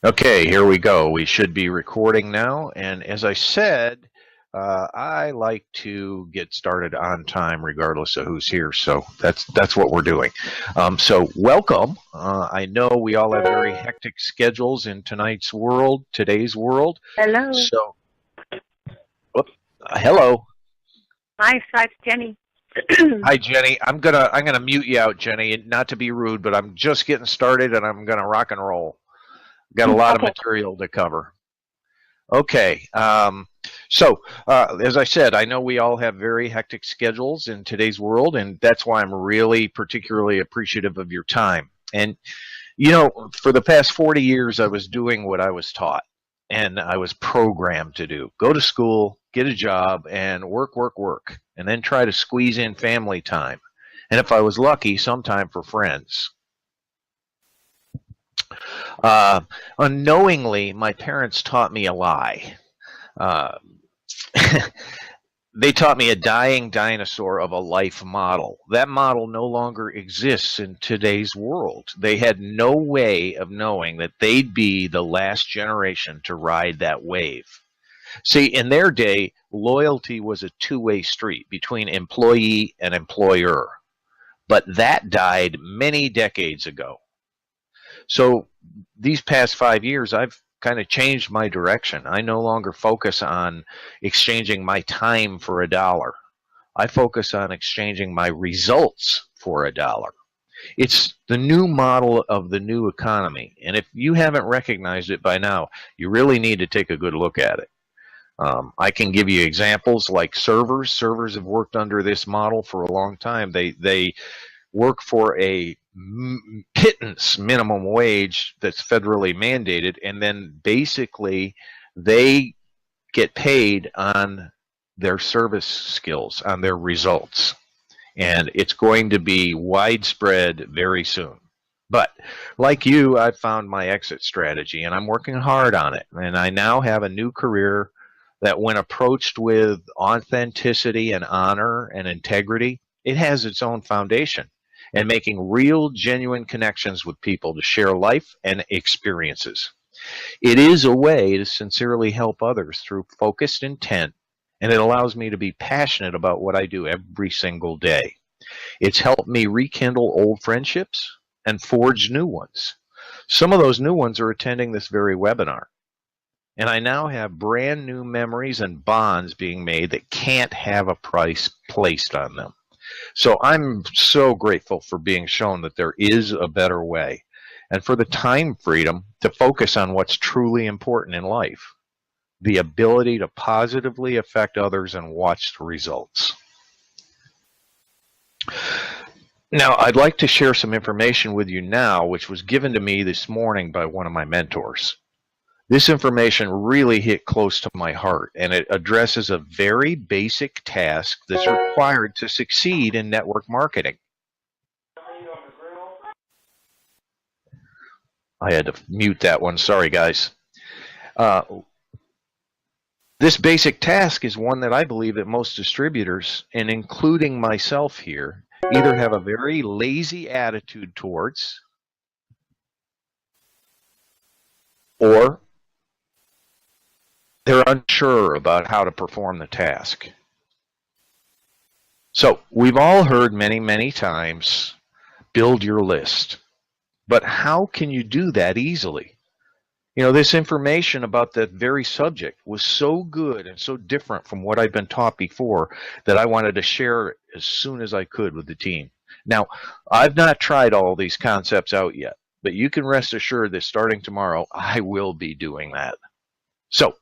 Okay, here we go. We should be recording now. And as I said, I like to get started on time regardless of who's here. So that's what we're doing. So welcome. I know we all have very hectic schedules in today's world. Hello. So, hello. Hi, it's Jenny. Hi, Jenny. I'm gonna mute you out, Jenny. Not to be rude, but I'm just getting started and I'm gonna rock and roll. Got a lot of material to cover. Okay. As I said, I know we all have very hectic schedules in today's world, and that's why I'm really particularly appreciative of your time. And, you know, for the past 40 years, I was doing what I was taught, and I was programmed to do. Go to school, get a job, and work, and then try to squeeze in family time. And if I was lucky, some time for friends. Unknowingly, my parents taught me a lie. They taught me a dying dinosaur of a life model. That model no longer exists in today's world. They had no way of knowing that they'd be the last generation to ride that wave. See, in their day, loyalty was a two-way street between employee and employer. But that died many decades ago. So these past 5 years, I've kind of changed my direction. I no longer focus on exchanging my time for a dollar. I focus on exchanging my results for a dollar. It's the new model of the new economy. And if you haven't recognized it by now, you really need to take a good look at it. I can give you examples like servers. Servers have worked under this model for a long time. They work for a pittance minimum wage that's federally mandated, and then basically they get paid on their service skills, on their results. And it's going to be widespread very soon. But like you, I've found my exit strategy, and I'm working hard on it. And I now have a new career that, when approached with authenticity and honor and integrity, it has its own foundation, and making real, genuine connections with people to share life and experiences. It is a way to sincerely help others through focused intent, and it allows me to be passionate about what I do every single day. It's helped me rekindle old friendships and forge new ones. Some of those new ones are attending this very webinar. And I now have brand new memories and bonds being made that can't have a price placed on them. So I'm so grateful for being shown that there is a better way, and for the time freedom to focus on what's truly important in life, the ability to positively affect others and watch the results. Now, I'd like to share some information with you now, which was given to me this morning by one of my mentors. This information really hit close to my heart, and it addresses a very basic task that's required to succeed in network marketing. I had to mute that one. Sorry, guys. This basic task is one that I believe that most distributors, and including myself here, either have a very lazy attitude towards, or they're unsure about how to perform the task. So we've all heard many times, build your list. But how can you do that easily? You know, this information about that very subject was so good and so different from what I've been taught before that I wanted to share it as soon as I could with the team. Now, I've not tried all these concepts out yet, but you can rest assured that starting tomorrow, I will be doing that. So,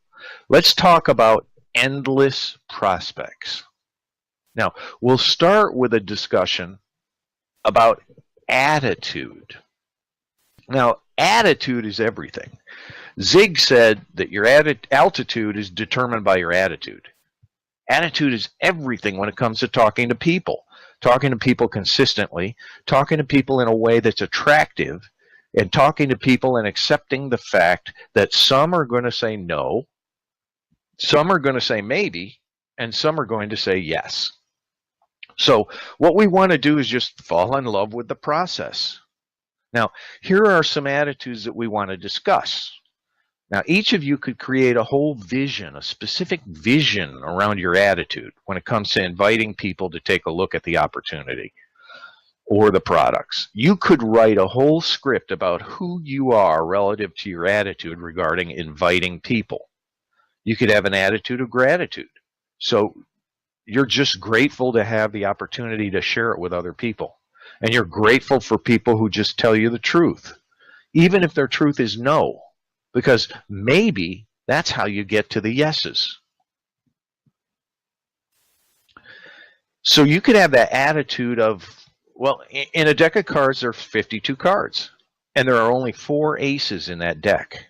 let's talk about endless prospects. Now, we'll start with a discussion about attitude. Now, attitude is everything. Zig said that your altitude is determined by your attitude. Attitude is everything when it comes to talking to people. Talking to people consistently, talking to people in a way that's attractive, and talking to people and accepting the fact that some are going to say no, some are going to say maybe, and some are going to say yes. So what we want to do is just fall in love with the process. Now, here are some attitudes that we want to discuss. Now, each of you could create a whole vision, a specific vision around your attitude when it comes to inviting people to take a look at the opportunity or the products. You could write a whole script about who you are relative to your attitude regarding inviting people. You could have an attitude of gratitude. So you're just grateful to have the opportunity to share it with other people. And you're grateful for people who just tell you the truth, even if their truth is no. Because maybe that's how you get to the yeses. So you could have that attitude of, well, in a deck of cards, there are 52 cards, and there are only 4 aces in that deck.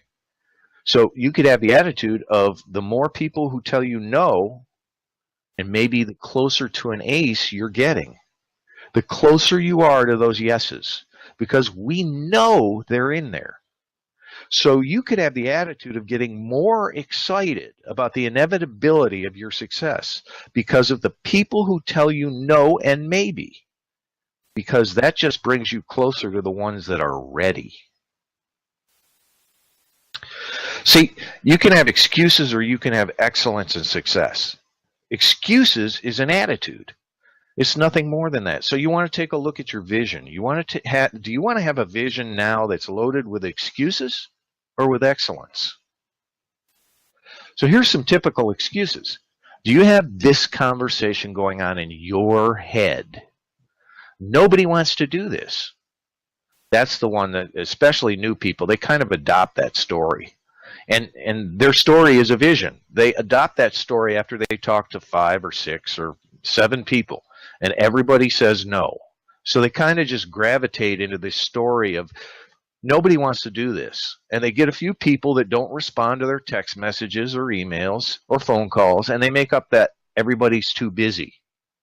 So you could have the attitude of the more people who tell you no, and maybe the closer to an ace you're getting, the closer you are to those yeses, because we know they're in there. So you could have the attitude of getting more excited about the inevitability of your success because of the people who tell you no and maybe, because that just brings you closer to the ones that are ready. See, you can have excuses or you can have excellence and success. Excuses is an attitude. It's nothing more than that. So you want to take a look at your vision. Do you want to have a vision now that's loaded with excuses or with excellence? So here's some typical excuses. Do you have this conversation going on in your head? Nobody wants to do this. That's the one that, especially new people, they kind of adopt that story. And their story is a vision. They adopt that story after they talk to 5 or 6 or 7 people, and everybody says no. So they kind of just gravitate into this story of nobody wants to do this. And they get a few people that don't respond to their text messages or emails or phone calls, and they make up that everybody's too busy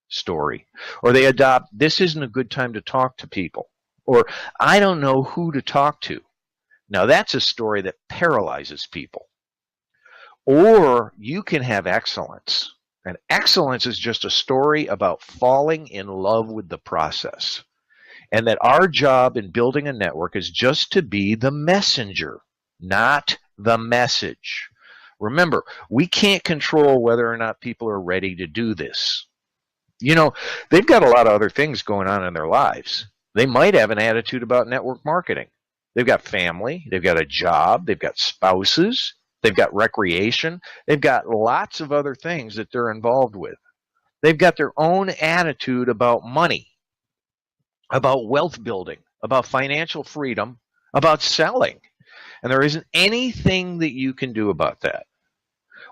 story. Or they adopt, this isn't a good time to talk to people. Or I don't know who to talk to. Now that's a story that paralyzes people. Or you can have excellence. And excellence is just a story about falling in love with the process. And that our job in building a network is just to be the messenger, not the message. Remember, we can't control whether or not people are ready to do this. You know, they've got a lot of other things going on in their lives. They might have an attitude about network marketing. They've got family, they've got a job, they've got spouses, they've got recreation, they've got lots of other things that they're involved with. They've got their own attitude about money, about wealth building, about financial freedom, about selling. And there isn't anything that you can do about that.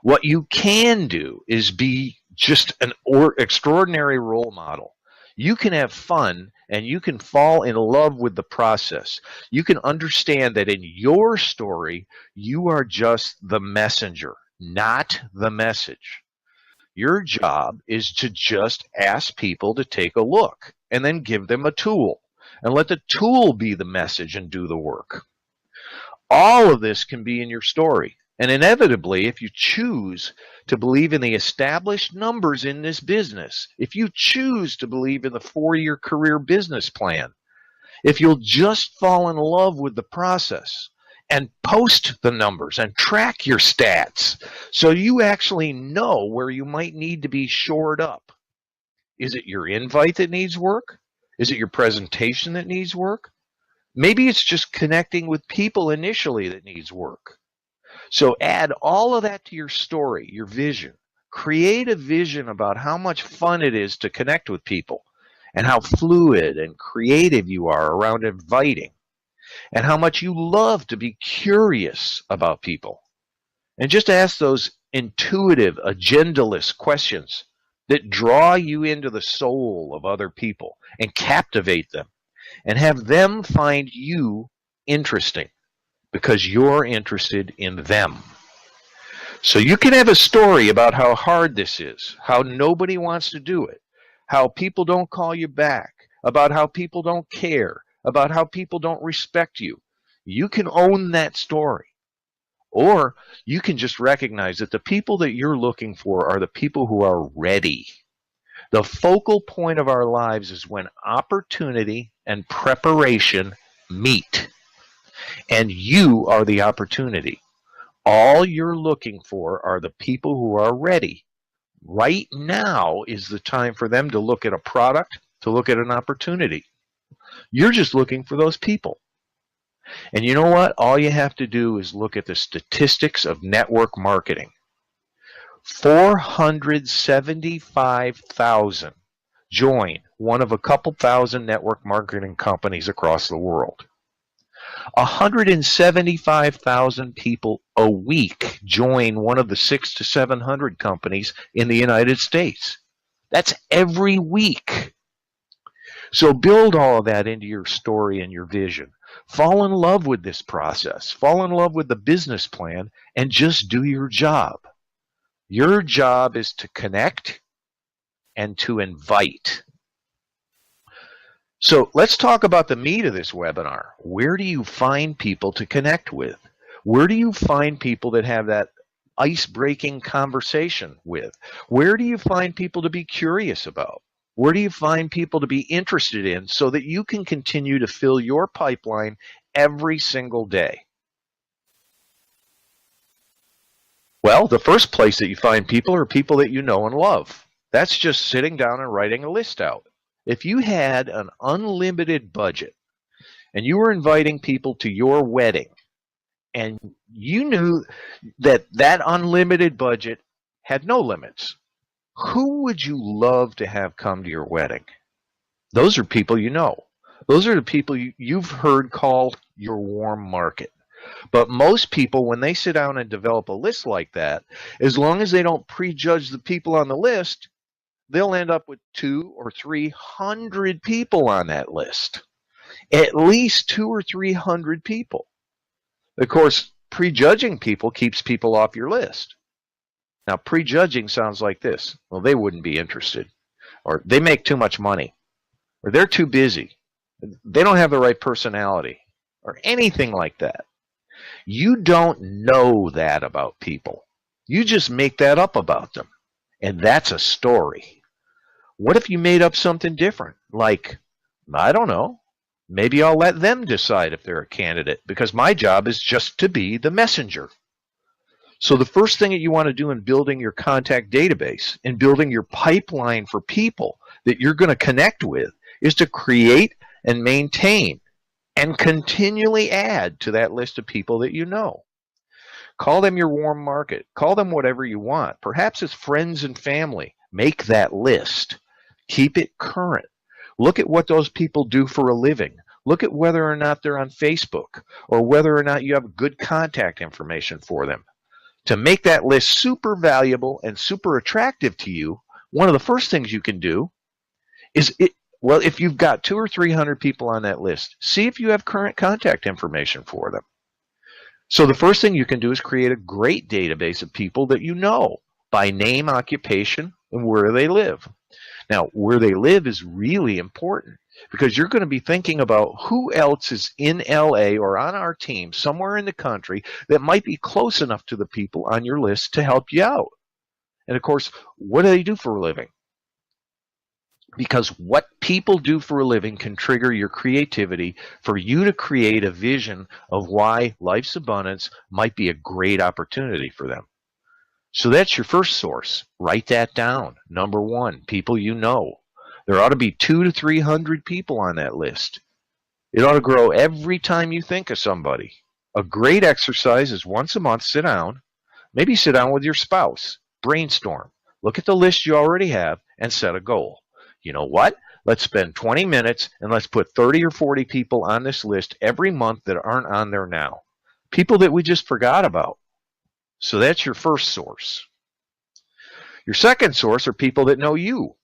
What you can do is be just an extraordinary role model. You can have fun and you can fall in love with the process. You can understand that in your story, you are just the messenger, not the message. Your job is to just ask people to take a look and then give them a tool and let the tool be the message and do the work. All of this can be in your story. And inevitably, if you choose to believe in the established numbers in this business, if you choose to believe in the 4-year career business plan, if you'll just fall in love with the process and post the numbers and track your stats so you actually know where you might need to be shored up. Is it your invite that needs work? Is it your presentation that needs work? Maybe it's just connecting with people initially that needs work. So add all of that to your story, your vision. Create a vision about how much fun it is to connect with people and how fluid and creative you are around inviting and how much you love to be curious about people. And just ask those intuitive, agendaless questions that draw you into the soul of other people and captivate them and have them find you interesting, because you're interested in them. So you can have a story about how hard this is, how nobody wants to do it, how people don't call you back, about how people don't care, about how people don't respect you. You can own that story. Or you can just recognize that the people that you're looking for are the people who are ready. The focal point of our lives is when opportunity and preparation meet. And you are the opportunity. All you're looking for are the people who are ready. Right now is the time for them to look at a product, to look at an opportunity. You're just looking for those people. And you know what? All you have to do is look at the statistics of network marketing. 475,000 join one of a couple thousand network marketing companies across the world. 175,000 people a week join one of the 600 to 700 companies in the United States. That's every week. So build all of that into your story and your vision. Fall in love with this process. Fall in love with the business plan and just do your job. Your job is to connect and to invite. So let's talk about the meat of this webinar. Where do you find people to connect with? Where do you find people that have that ice-breaking conversation with? Where do you find people to be curious about? Where do you find people to be interested in so that you can continue to fill your pipeline every single day? Well, the first place that you find people are people that you know and love. That's just sitting down and writing a list out. If you had an unlimited budget and you were inviting people to your wedding and you knew that that unlimited budget had no limits, who would you love to have come to your wedding? Those are people you know. Those are the people you've heard called your warm market. But most people, when they sit down and develop a list like that, as long as they don't prejudge the people on the list, they'll end up with 200 or 300 people on that list. At least 200 or 300 people. Of course, prejudging people keeps people off your list. Now, prejudging sounds like this. Well, they wouldn't be interested. Or they make too much money. Or they're too busy. They don't have the right personality. Or anything like that. You don't know that about people. You just make that up about them. And that's a story. What if you made up something different? Like, I don't know. Maybe I'll let them decide if they're a candidate because my job is just to be the messenger. So the first thing that you want to do in building your contact database and building your pipeline for people that you're going to connect with is to create and maintain and continually add to that list of people that you know. Call them your warm market. Call them whatever you want. Perhaps it's friends and family. Make that list. Keep it current. Look at what those people do for a living. Look at whether or not they're on Facebook or whether or not you have good contact information for them. To make that list super valuable and super attractive to you, one of the first things you can do is, if you've got 200 or 300 people on that list, see if you have current contact information for them. So the first thing you can do is create a great database of people that you know by name, occupation, and where they live. Now, where they live is really important because you're going to be thinking about who else is in LA or on our team somewhere in the country that might be close enough to the people on your list to help you out. And of course, what do they do for a living? Because what people do for a living can trigger your creativity for you to create a vision of why life's abundance might be a great opportunity for them. So that's your first source. Write that down. Number one, people you know. There ought to be 200 to 300 people on that list. It ought to grow every time you think of somebody. A great exercise is once a month, sit down. Maybe sit down with your spouse. Brainstorm. Look at the list you already have and set a goal. You know what? Let's spend 20 minutes and let's put 30 or 40 people on this list every month that aren't on there now. People that we just forgot about. So that's your first source. Your second source are people that know you.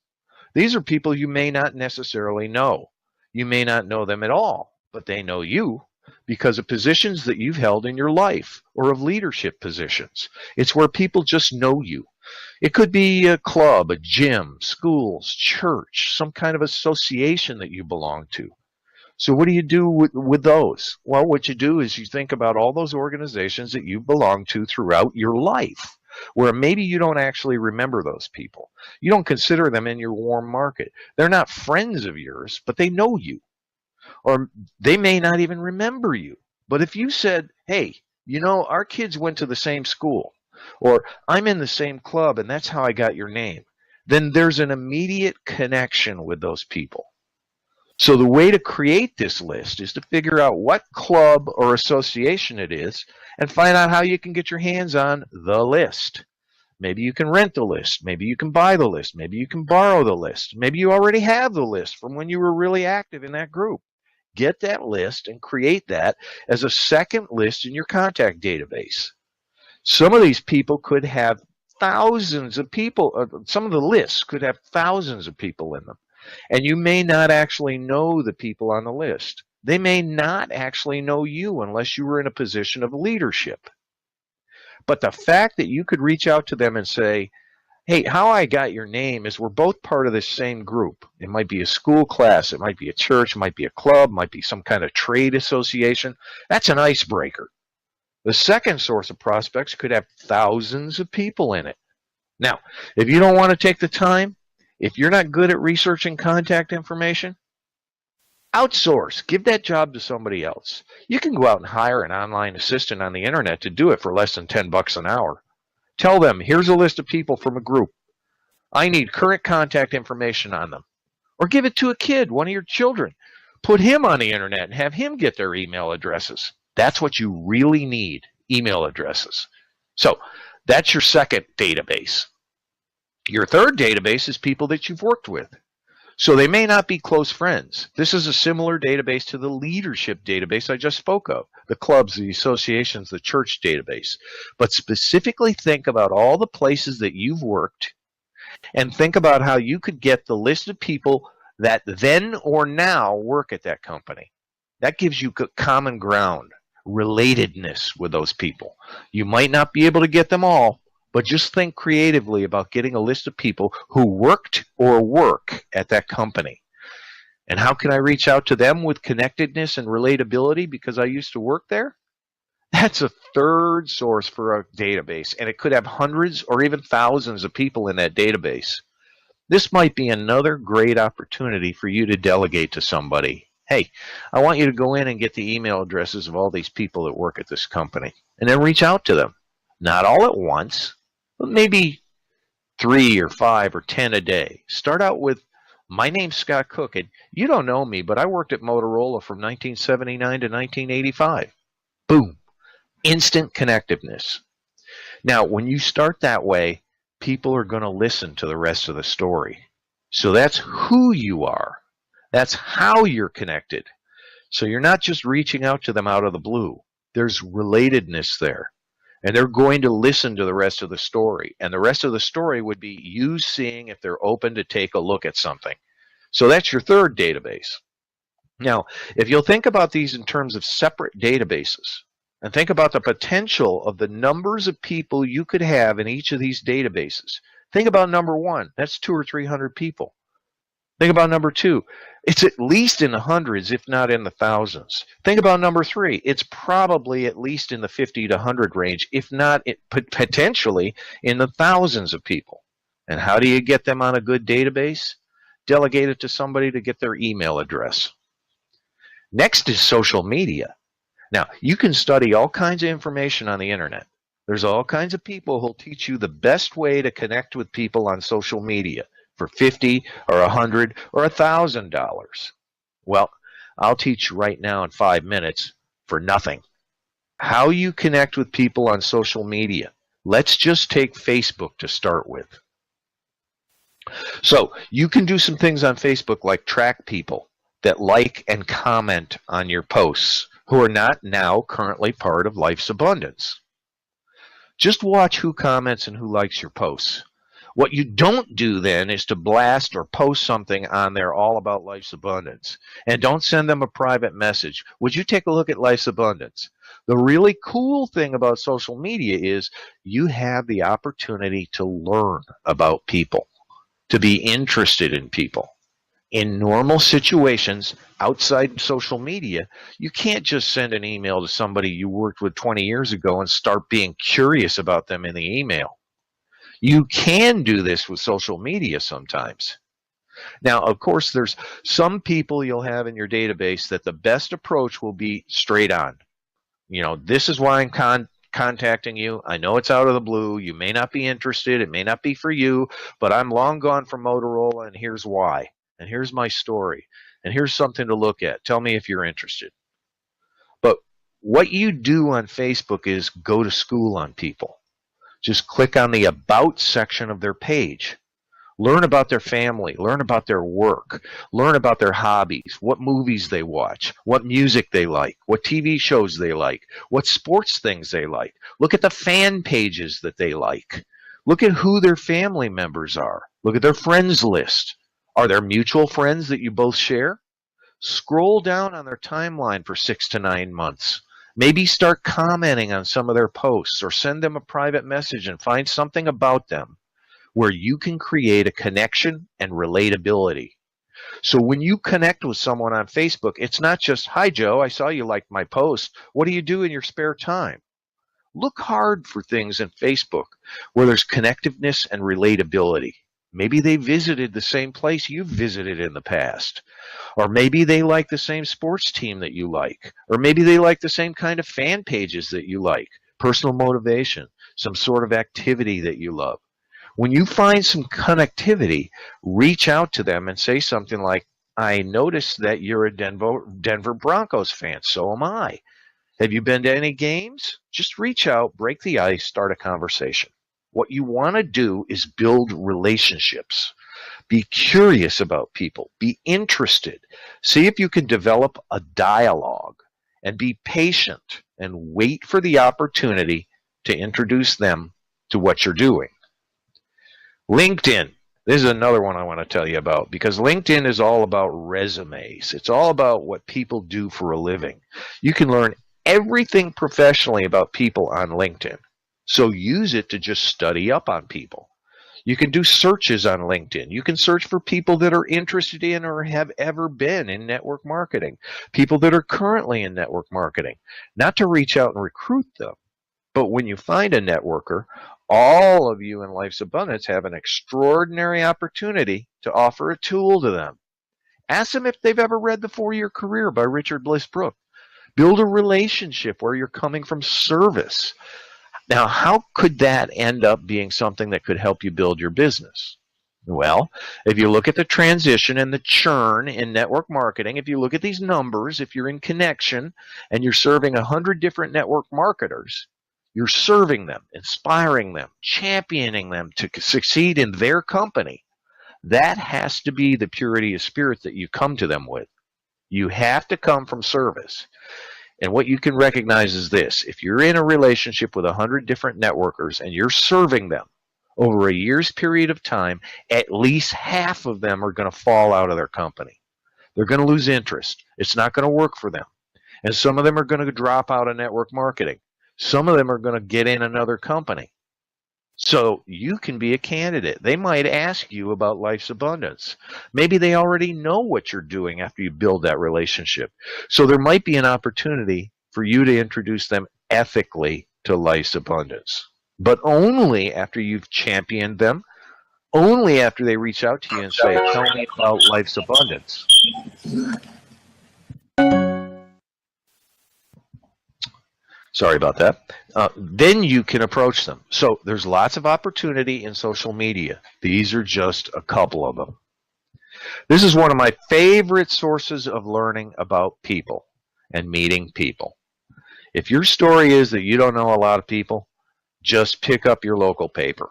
These are people you may not necessarily know. You may not know them at all, but they know you because of positions that you've held in your life or of leadership positions. It's where people just know you. It could be a club, a gym, schools, church, some kind of association that you belong to. So what do you do with those? Well, what you do is you think about all those organizations that you belong to throughout your life, where maybe you don't actually remember those people. You don't consider them in your warm market. They're not friends of yours, but they know you. Or they may not even remember you. But if you said, hey, You know, our kids went to the same school, or I'm in the same club and that's how I got your name. Then there's an immediate connection with those people. So the way to create this list is to figure out what club or association it is and find out how you can get your hands on the list. Maybe you can rent the list. Maybe you can buy the list. Maybe you can borrow the list. Maybe you already have the list from when you were really active in that group. Get that list and create that as a second list in your contact database. Some of these people could have thousands of people. Some of the lists could have thousands of people in them. And you may not actually know the people on the list. They may not actually know you unless you were in a position of leadership. But the fact that you could reach out to them and say, hey, how I got your name is we're both part of this same group. It might be a school class, it might be a church, it might be a club, it might be some kind of trade association. That's an icebreaker. The second source of prospects could have thousands of people in it. Now, if you don't want to take the time, if you're not good at researching contact information, outsource. Give that job to somebody else. You can go out and hire an online assistant on the internet to do it for less than $10 an hour. Tell them, here's a list of people from a group. I need current contact information on them. Or give it to a kid, one of your children. Put him on the internet and have him get their email addresses. That's what you really need, email addresses. So that's your second database. Your third database is people that you've worked with. So they may not be close friends. This is a similar database to the leadership database I just spoke of, the clubs, the associations, the church database. But specifically think about all the places that you've worked and think about how you could get the list of people that then or now work at that company. That gives you common ground, relatedness with those people. You might not be able to get them all, but just think creatively about getting a list of people who worked or work at that company. And how can I reach out to them with connectedness and relatability because I used to work there? That's a third source for a database, and it could have hundreds or even thousands of people in that database. This might be another great opportunity for you to delegate to somebody. Hey, I want you to go in and get the email addresses of all these people that work at this company, and then reach out to them. Not all at once, but maybe 3 or 5 or 10 a day. Start out with, my name's Scott Cook, and you don't know me, but I worked at Motorola from 1979 to 1985. Boom. Instant connectiveness. Now, when you start that way, people are going to listen to the rest of the story. So that's who you are. That's how you're connected. So you're not just reaching out to them out of the blue. There's relatedness there. And they're going to listen to the rest of the story. And the rest of the story would be you seeing if they're open to take a look at something. So that's your third database. Now, if you'll think about these in terms of separate databases, and think about the potential of the numbers of people you could have in each of these databases. Think about number 1. That's 200 or 300 people. Think about number 2. It's at least in the hundreds, if not in the thousands. Think about number 3. It's probably at least in the 50 to 100 range, if not potentially in the thousands of people. And how do you get them on a good database? Delegate it to somebody to get their email address. Next is social media. Now, you can study all kinds of information on the internet. There's all kinds of people who'll teach you the best way to connect with people on social media for $50 or $100 or $1,000. Well, I'll teach you right now in 5 minutes for nothing. How you connect with people on social media. Let's just take Facebook to start with. So you can do some things on Facebook like track people that like and comment on your posts who are not now currently part of Life's Abundance. Just watch who comments and who likes your posts. What you don't do then is to blast or post something on there all about Life's Abundance. And don't send them a private message. Would you take a look at Life's Abundance? The really cool thing about social media is you have the opportunity to learn about people, to be interested in people. In normal situations outside social media, you can't just send an email to somebody you worked with 20 years ago and start being curious about them in the email. You can do this with social media sometimes. Now, of course, there's some people you'll have in your database that the best approach will be straight on. this is why I'm contacting you. I know it's out of the blue. You may not be interested. It may not be for you, but I'm long gone from Motorola, and here's why. And here's my story. And here's something to look at. Tell me if you're interested. But what you do on Facebook is go to school on people. Just click on the About section of their page. Learn about their family. Learn about their work. Learn about their hobbies, what movies they watch, what music they like, what TV shows they like, what sports things they like. Look at the fan pages that they like. Look at who their family members are. Look at their friends list. Are there mutual friends that you both share? Scroll down on their timeline for 6 to 9 months. Maybe start commenting on some of their posts, or send them a private message and find something about them where you can create a connection and relatability. So when you connect with someone on Facebook, it's not just, "Hi, Joe, I saw you liked my post. What do you do in your spare time?" Look hard for things in Facebook where there's connectiveness and relatability. Maybe they visited the same place you've visited in the past. Or maybe they like the same sports team that you like. Or maybe they like the same kind of fan pages that you like. Personal motivation, some sort of activity that you love. When you find some connectivity, reach out to them and say something like, "I noticed that you're a Denver Broncos fan. So am I. Have you been to any games?" Just reach out, break the ice, start a conversation. What you want to do is build relationships. Be curious about people. Be interested. See if you can develop a dialogue, and be patient and wait for the opportunity to introduce them to what you're doing. LinkedIn. This is another one I want to tell you about, because LinkedIn is all about resumes. It's all about what people do for a living. You can learn everything professionally about people on LinkedIn. So use it to just study up on people. You can do searches on LinkedIn. You can search for people that are interested in or have ever been in network marketing, people that are currently in network marketing, not to reach out and recruit them. But when you find a networker, all of you in Life's Abundance have an extraordinary opportunity to offer a tool to them. Ask them if they've ever read The 4-Year Career by Richard Bliss Brooke. Build a relationship where you're coming from service. Now, how could that end up being something that could help you build your business? Well, if you look at the transition and the churn in network marketing, if you look at these numbers, if you're in connection and you're serving 100 different network marketers, you're serving them, inspiring them, championing them to succeed in their company. That has to be the purity of spirit that you come to them with. You have to come from service. And what you can recognize is this: if you're in a relationship with 100 different networkers and you're serving them over a year's period of time, at least half of them are going to fall out of their company. They're going to lose interest. It's not going to work for them. And some of them are going to drop out of network marketing. Some of them are going to get in another company. So you can be a candidate. They might ask you about Life's Abundance. Maybe they already know what you're doing after you build that relationship. So there might be an opportunity for you to introduce them ethically to Life's Abundance, but only after you've championed them, only after they reach out to you and say, "Tell me about Life's Abundance." Sorry about that. Then you can approach them. So there's lots of opportunity in social media. These are just a couple of them. This is one of my favorite sources of learning about people and meeting people. If your story is that you don't know a lot of people, just pick up your local paper.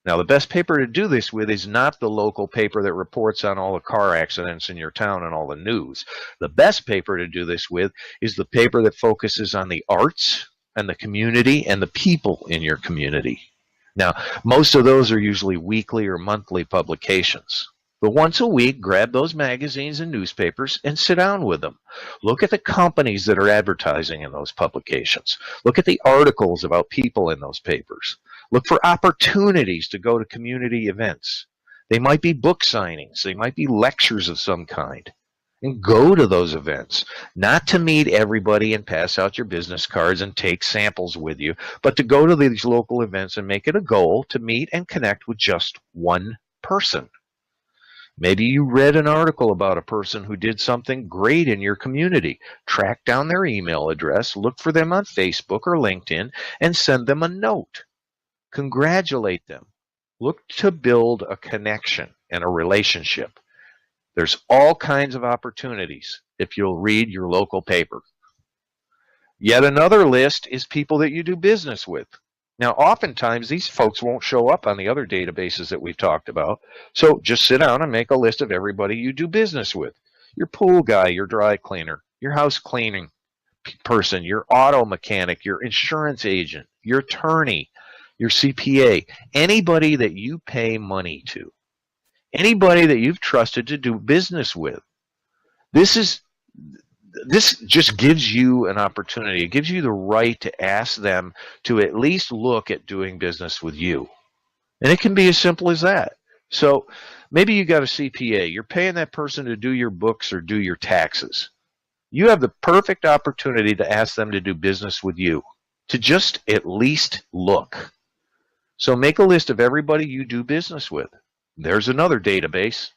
Now, the best paper to do this with is not the local paper that reports on all the car accidents in your town and all the news. The best paper to do this with is the paper that focuses on the arts and the community and the people in your community. Now, most of those are usually weekly or monthly publications. But once a week, grab those magazines and newspapers and sit down with them. Look at the companies that are advertising in those publications. Look at the articles about people in those papers. Look for opportunities to go to community events. They might be book signings. They might be lectures of some kind. And go to those events, not to meet everybody and pass out your business cards and take samples with you, but to go to these local events and make it a goal to meet and connect with just one person. Maybe you read an article about a person who did something great in your community. Track down their email address, look for them on Facebook or LinkedIn, and send them a note. Congratulate them. Look to build a connection and a relationship. There's all kinds of opportunities if you'll read your local paper. Yet another list is people that you do business with. Now, oftentimes, these folks won't show up on the other databases that we've talked about. So just sit down and make a list of everybody you do business with. Your pool guy, your dry cleaner, your house cleaning person, your auto mechanic, your insurance agent, your attorney, your CPA, anybody that you pay money to, anybody that you've trusted to do business with. This just gives you an opportunity. It gives you the right to ask them to at least look at doing business with you. And it can be as simple as that. So maybe you got a CPA. You're paying that person to do your books or do your taxes. You have the perfect opportunity to ask them to do business with you, to just at least look. So make a list of everybody you do business with. There's another database.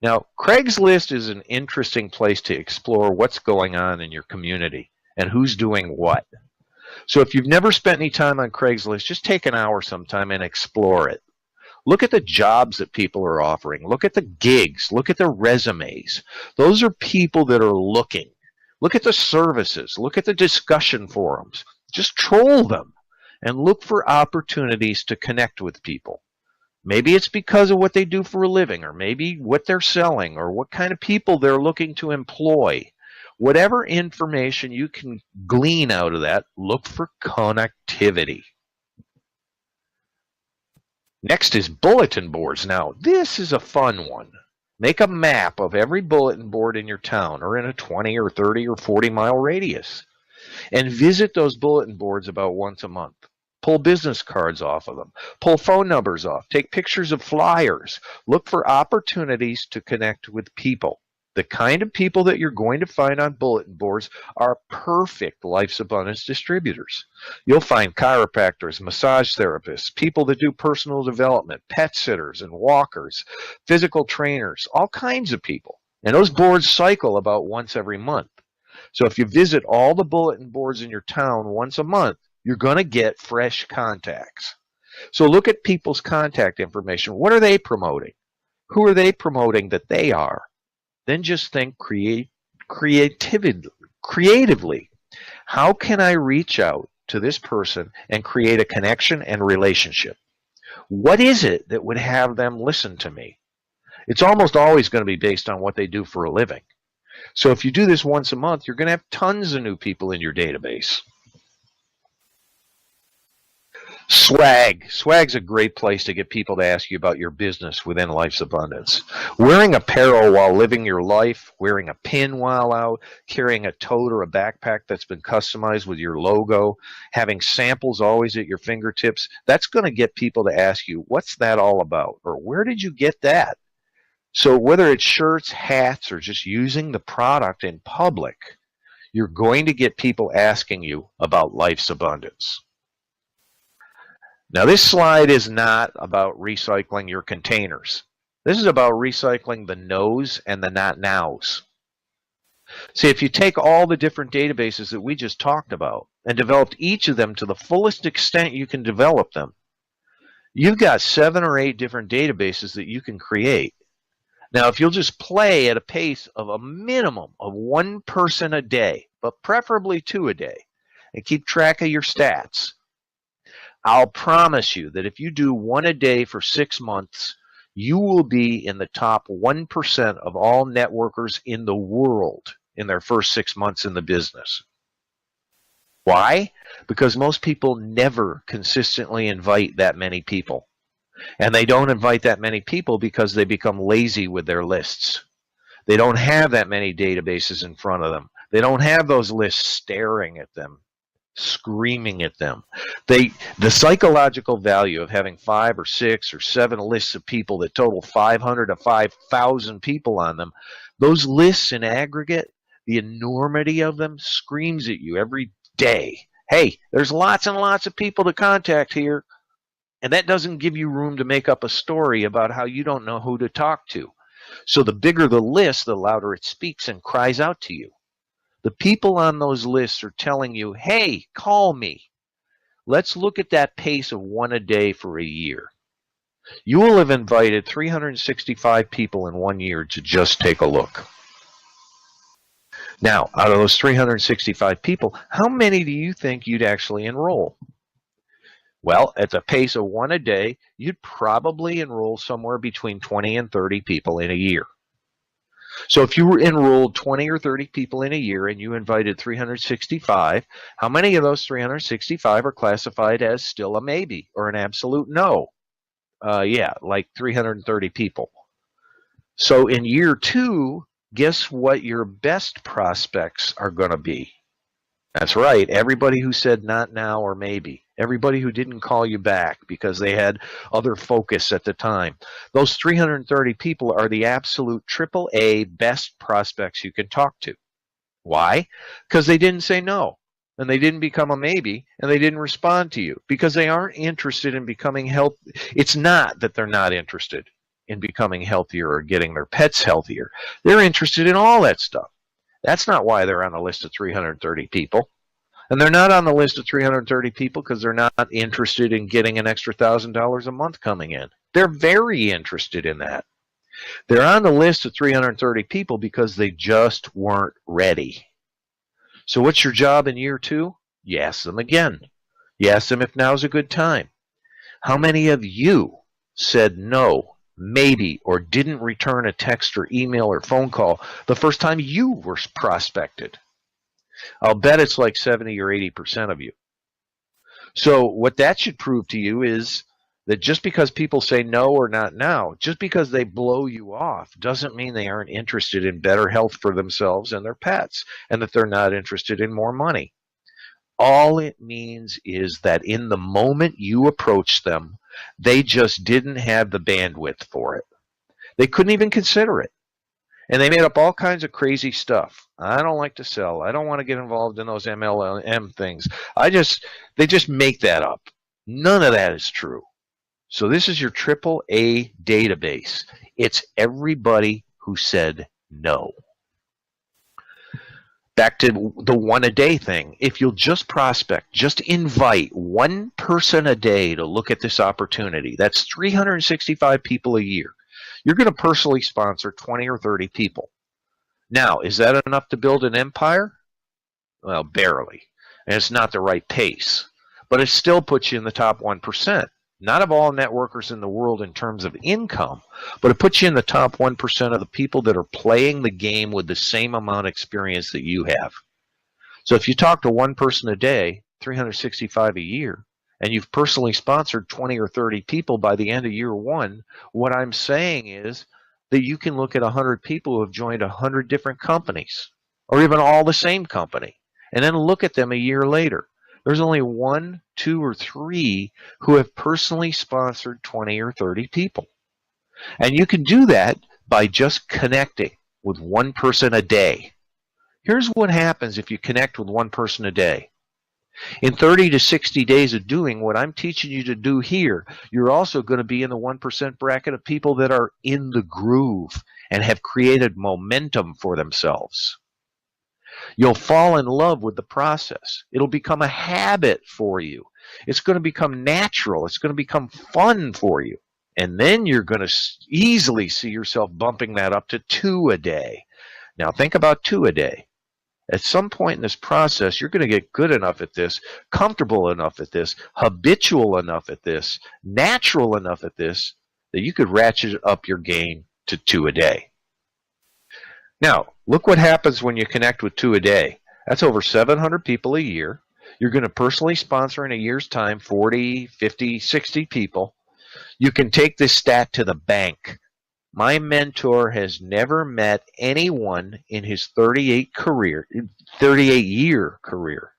Now, Craigslist is an interesting place to explore what's going on in your community and who's doing what. So if you've never spent any time on Craigslist, just take an hour sometime and explore it. Look at the jobs that people are offering. Look at the gigs. Look at the resumes. Those are people that are looking. Look at the services. Look at the discussion forums. Just troll them and look for opportunities to connect with people. Maybe it's because of what they do for a living, or maybe what they're selling, or what kind of people they're looking to employ. Whatever information you can glean out of that, look for connectivity. Next is bulletin boards. Now, this is a fun one. Make a map of every bulletin board in your town, or in a 20 or 30 or 40-mile radius, and visit those bulletin boards about once a month. Pull business cards off of them. Pull phone numbers off. Take pictures of flyers. Look for opportunities to connect with people. The kind of people that you're going to find on bulletin boards are perfect Life's Abundance distributors. You'll find chiropractors, massage therapists, people that do personal development, pet sitters and walkers, physical trainers, all kinds of people. And those boards cycle about once every month. So if you visit all the bulletin boards in your town once a month, you're going to get fresh contacts. So look at people's contact information. What are they promoting? Who are they promoting that they are? Then just think creatively. How can I reach out to this person and create a connection and relationship? What is it that would have them listen to me? It's almost always going to be based on what they do for a living. So if you do this once a month, you're going to have tons of new people in your database. Swag. Swag's a great place to get people to ask you about your business within Life's Abundance. Wearing apparel while living your life, wearing a pin while out, carrying a tote or a backpack that's been customized with your logo, having samples always at your fingertips, that's going to get people to ask you, what's that all about? Or where did you get that? So whether it's shirts, hats, or just using the product in public, you're going to get people asking you about Life's Abundance. Now, this slide is not about recycling your containers. This is about recycling the no's and the not nows. See, if you take all the different databases that we just talked about and developed each of them to the fullest extent you can develop them, you've got 7 or 8 different databases that you can create. Now, if you'll just play at a pace of a minimum of 1 person a day, but preferably 2 a day, and keep track of your stats, I'll promise you that if you do 1 a day for 6 months, you will be in the top 1% of all networkers in the world in their first 6 months in the business. Why? Because most people never consistently invite that many people. And they don't invite that many people because they become lazy with their lists. They don't have that many databases in front of them. They don't have those lists staring at them, screaming at them. The psychological value of having 5 or 6 or 7 lists of people that total 500 to 5,000 people on them, those lists in aggregate, the enormity of them screams at you every day. Hey, there's lots and lots of people to contact here, And that doesn't give you room to make up a story about how you don't know who to talk to. So the bigger the list, the louder it speaks and cries out to you. The people on those lists are telling you, hey, call me. Let's look at that pace of one a day for a year. You will have invited 365 people in 1 year to just take a look. Now, out of those 365 people, how many do you think you'd actually enroll? Well, at the pace of one a day, you'd probably enroll somewhere between 20 and 30 people in a year. So if you enrolled 20 or 30 people in a year and you invited 365, how many of those 365 are classified as still a maybe or an absolute no? Yeah, like 330 people. So in year 2, guess what your best prospects are going to be? That's right, everybody who said not now or maybe. Everybody who didn't call you back because they had other focus at the time. Those 330 people are the absolute AAA best prospects you can talk to. Why? Because they didn't say no, and they didn't become a maybe, and they didn't respond to you because they aren't interested in becoming healthy. It's not that they're not interested in becoming healthier or getting their pets healthier. They're interested in all that stuff. That's not why they're on the list of 330 people. And they're not on the list of 330 people because they're not interested in getting an extra $1,000 a month coming in. They're very interested in that. They're on the list of 330 people because they just weren't ready. So what's your job in year 2? You ask them again. You ask them if now's a good time. How many of you said no, maybe, or didn't return a text or email or phone call the first time you were prospected? I'll bet it's like 70 or 80% of you. So what that should prove to you is that just because people say no or not now, just because they blow you off, doesn't mean they aren't interested in better health for themselves and their pets, and that they're not interested in more money. All it means is that in the moment you approach them, they just didn't have the bandwidth for it. They couldn't even consider it. And they made up all kinds of crazy stuff. I don't like to sell. I don't want to get involved in those MLM things. They just make that up. None of that is true. So this is your AAA database. It's everybody who said no. Back to the one a day thing. If you'll just prospect, just invite one person a day to look at this opportunity. That's 365 people a year. You're going to personally sponsor 20 or 30 people. Now, is that enough to build an empire? Well, barely. And it's not the right pace. But it still puts you in the top 1%. Not of all networkers in the world in terms of income, but it puts you in the top 1% of the people that are playing the game with the same amount of experience that you have. So if you talk to one person a day, 365 a year, and you've personally sponsored 20 or 30 people by the end of year 1, what I'm saying is that you can look at 100 people who have joined 100 different companies, or even all the same company, and then look at them a year later. There's only 1, 2, or 3 who have personally sponsored 20 or 30 people. And you can do that by just connecting with one person a day. Here's what happens if you connect with one person a day. In 30 to 60 days of doing what I'm teaching you to do here, you're also going to be in the 1% bracket of people that are in the groove and have created momentum for themselves. You'll fall in love with the process. It'll become a habit for you. It's going to become natural. It's going to become fun for you. And then you're going to easily see yourself bumping that up to 2 a day. Now think about 2 a day. At some point in this process, you're going to get good enough at this, comfortable enough at this, habitual enough at this, natural enough at this, that you could ratchet up your game to 2 a day. Now, look what happens when you connect with 2 a day. That's over 700 people a year. You're going to personally sponsor in a year's time 40, 50, 60 people. You can take this stat to the bank. My mentor has never met anyone in his 38-year career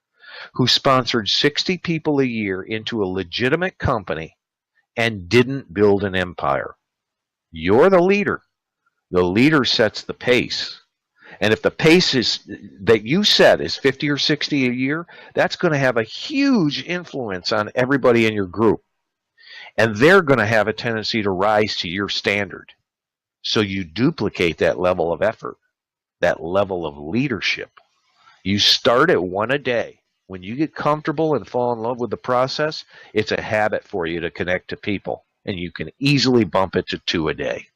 who sponsored 60 people a year into a legitimate company and didn't build an empire. You're the leader. The leader sets the pace. And if the pace is that you set is 50 or 60 a year, that's going to have a huge influence on everybody in your group. And they're going to have a tendency to rise to your standard. So you duplicate that level of effort, that level of leadership. You start at 1 a day. When you get comfortable and fall in love with the process, it's a habit for you to connect to people, and you can easily bump it to 2 a day.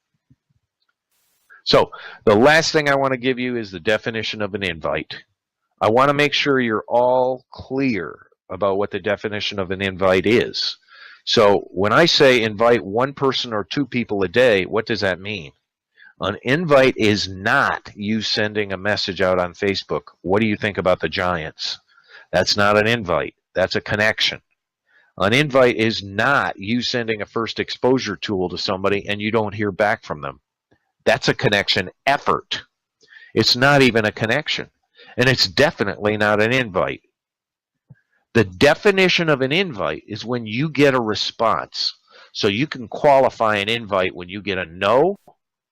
So the last thing I want to give you is the definition of an invite. I want to make sure you're all clear about what the definition of an invite is. So when I say invite 1 person or 2 people a day, what does that mean? An invite is not you sending a message out on Facebook. What do you think about the Giants? That's not an invite. That's a connection. An invite is not you sending a first exposure tool to somebody and you don't hear back from them. That's a connection effort. It's not even a connection. And it's definitely not an invite. The definition of an invite is when you get a response. So you can qualify an invite when you get a no,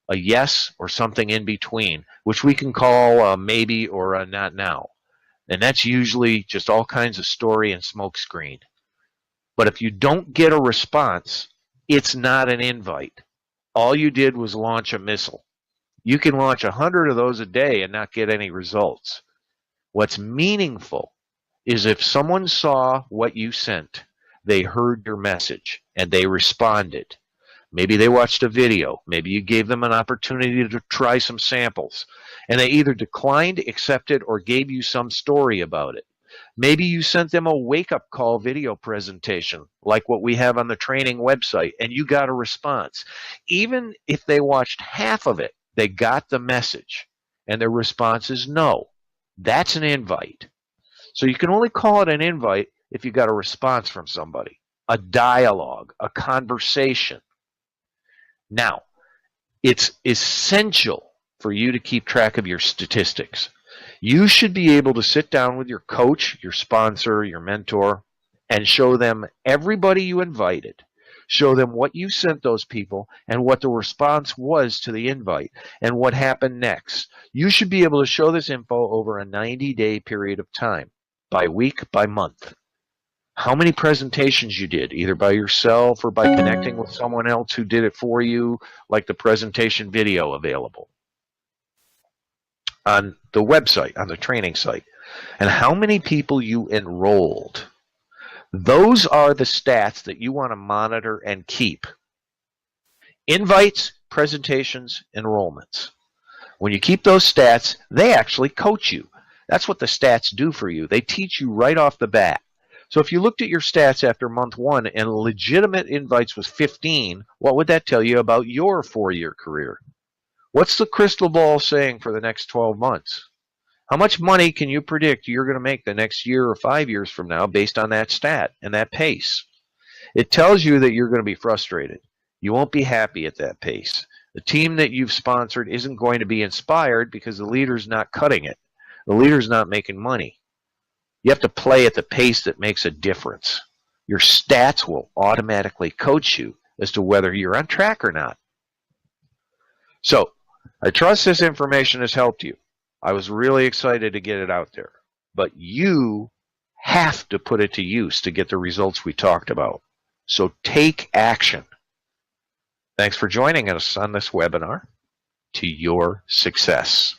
a yes, or something in between, which we can call a maybe or a not now. And that's usually just all kinds of story and smoke screen. But if you don't get a response, it's not an invite. All you did was launch a missile. You can launch 100 of those a day and not get any results. What's meaningful is if someone saw what you sent, they heard your message, and they responded. Maybe they watched a video. Maybe you gave them an opportunity to try some samples, and they either declined, accepted, or gave you some story about it. Maybe you sent them a wake-up call video presentation, like what we have on the training website, and you got a response. Even if they watched half of it, they got the message, and their response is no. That's an invite. So you can only call it an invite if you got a response from somebody, a dialogue, a conversation. Now, it's essential for you to keep track of your statistics. You should be able to sit down with your coach, your sponsor, your mentor, and show them everybody you invited. Show them what you sent those people and what the response was to the invite and what happened next. You should be able to show this info over a 90-day period of time, by week, by month. How many presentations you did, either by yourself or by connecting with someone else who did it for you, like the presentation video available on the website, on the training site, and how many people you enrolled. Those are the stats that you want to monitor and keep. Invites, presentations, enrollments. When you keep those stats, they actually coach you. That's what the stats do for you. They teach you right off the bat. So if you looked at your stats after month 1 and legitimate invites was 15, what would that tell you about your 4-year career? What's the crystal ball saying for the next 12 months? How much money can you predict you're going to make the next year or 5 years from now based on that stat and that pace? It tells you that you're going to be frustrated. You won't be happy at that pace. The team that you've sponsored isn't going to be inspired because the leader's not cutting it. The leader's not making money. You have to play at the pace that makes a difference. Your stats will automatically coach you as to whether you're on track or not. So, I trust this information has helped you. I was really excited to get it out there. But you have to put it to use to get the results we talked about. So take action. Thanks for joining us on this webinar. To your success.